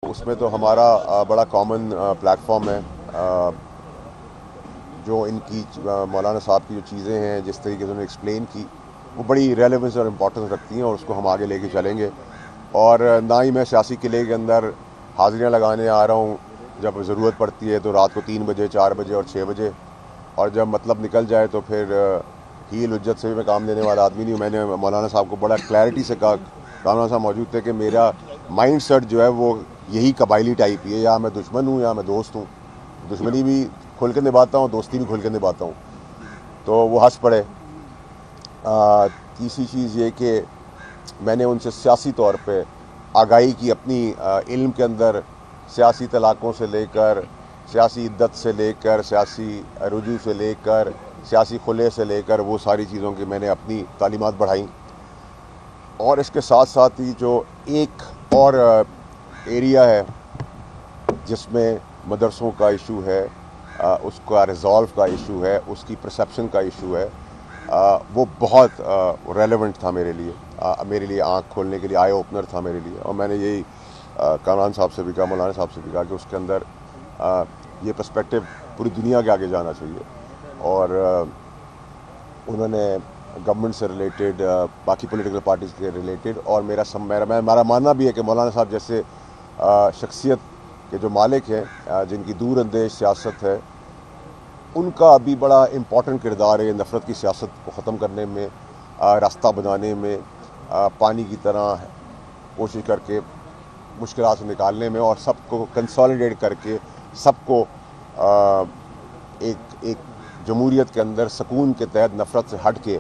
اس میں تو ہمارا بڑا کامن پلیٹ فارم ہے۔ جو ان کی مولانا صاحب کی جو چیزیں ہیں، جس طریقے سے انہوں نے ایکسپلین کی، وہ بڑی ریلیونس اور امپورٹنس رکھتی ہیں، اور اس کو ہم آگے لے کے چلیں گے۔ اور نہ ہی میں سیاسی قلعے کے اندر حاضریاں لگانے آ رہا ہوں۔ جب ضرورت پڑتی ہے تو رات کو 3 بجے، 4 بجے اور 6 بجے، اور جب مطلب نکل جائے تو پھر ہیل حجت سے بھی میں کام لینے والا آدمی نہیں ہوں۔ میں نے مولانا صاحب کو بڑا کلیئرٹی سے کہا، مولانا صاحب موجود تھے، کہ میرا مائنڈ سیٹ جو ہے وہ یہی قبائلی ٹائپ ہی ہے، یا میں دشمن ہوں یا میں دوست ہوں۔ دشمنی بھی کھل کے نبھاتا ہوں، دوستی بھی کھل کے نبھاتا ہوں۔ تو وہ ہنس پڑے۔ تیسری چیز یہ کہ میں نے ان سے سیاسی طور پہ آگاہی کی، اپنی علم کے اندر سیاسی طلاقوں سے لے کر، سیاسی عدت سے لے کر، سیاسی رجوع سے لے کر، سیاسی خلے سے لے کر، وہ ساری چیزوں کی میں نے اپنی تعلیمات بڑھائیں۔ اور اس کے ساتھ ساتھ ہی جو ایک اور ایریا ہے جس میں مدرسوں کا ایشو ہے، اس کا ریزالو کا ایشو ہے، اس کی پرسیپشن کا ایشو ہے، وہ بہت ریلیونٹ تھا میرے لیے آنکھ کھولنے کے لیے، آئی اوپنر تھا میرے لیے۔ اور میں نے یہی کامران صاحب سے بھی کہا، مولانا صاحب سے بھی کہا، کہ اس کے اندر یہ پرسپیکٹو پوری دنیا کے آگے جانا چاہیے۔ اور انہوں نے گورنمنٹ سے ریلیٹڈ، باقی پولیٹیکل پارٹیز کے ریلیٹڈ، اور ہمارا ماننا بھی ہے کہ مولانا صاحب جیسے شخصیت کے جو مالک ہیں، جن کی دور اندیش سیاست ہے، ان کا ابھی بڑا امپورٹنٹ کردار ہے نفرت کی سیاست کو ختم کرنے میں، راستہ بنانے میں، پانی کی طرح کوشش کر کے مشکلات سے نکالنے میں، اور سب کو کنسالیڈیٹ کر کے سب کو ایک جمہوریت کے اندر سکون کے تحت نفرت سے ہٹ کے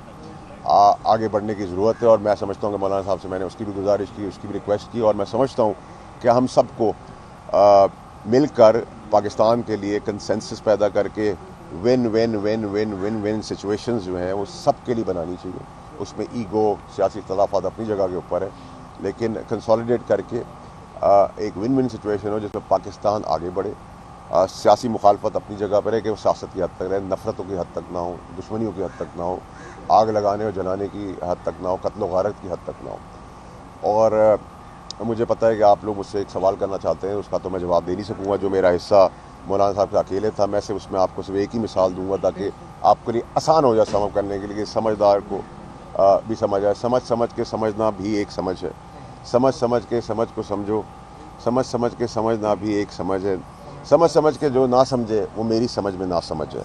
آگے بڑھنے کی ضرورت ہے۔ اور میں سمجھتا ہوں کہ مولانا صاحب سے میں نے اس کی بھی گزارش کی، اس کی بھی ریکویسٹ کی، اور میں سمجھتا ہوں کہ ہم سب کو مل کر پاکستان کے لیے کنسنسس پیدا کر کے one one one one one one situations جو ہیں وہ سب کے لیے بنانی چاہیے۔ اس میں ایگو، سیاسی اختلافات اپنی جگہ کے اوپر ہے، لیکن کنسالیڈیٹ کر کے ایک ون ون سچویشن ہو جس میں پاکستان آگے بڑھے۔ سیاسی مخالفت اپنی جگہ پر ہے کہ وہ سیاست کی حد تک رہے، نفرتوں کی حد تک نہ ہو، دشمنیوں کی حد تک نہ ہو، آگ لگانے اور جلانے کی حد تک نہ ہو، قتل و غارت کی حد تک نہ ہو۔ اور مجھے پتہ ہے کہ آپ لوگ مجھ سے ایک سوال کرنا چاہتے ہیں، اس کا تو میں جواب دے نہیں سکوں گا۔ جو میرا حصہ مولانا صاحب کا اکیلے تھا، میں صرف اس میں آپ کو صرف ایک ہی مثال دوں گا تاکہ آپ کے لیے آسان ہو جائے سمجھ کرنے کے لیے، کہ سمجھدار کو بھی سمجھ آئے۔ سمجھ کے سمجھنا بھی ایک سمجھ ہے، سمجھ کے سمجھ کو سمجھو، سمجھ کے سمجھنا بھی ایک سمجھ ہے، سمجھ کے جو نہ سمجھے وہ میری سمجھ میں نہ سمجھ ہے۔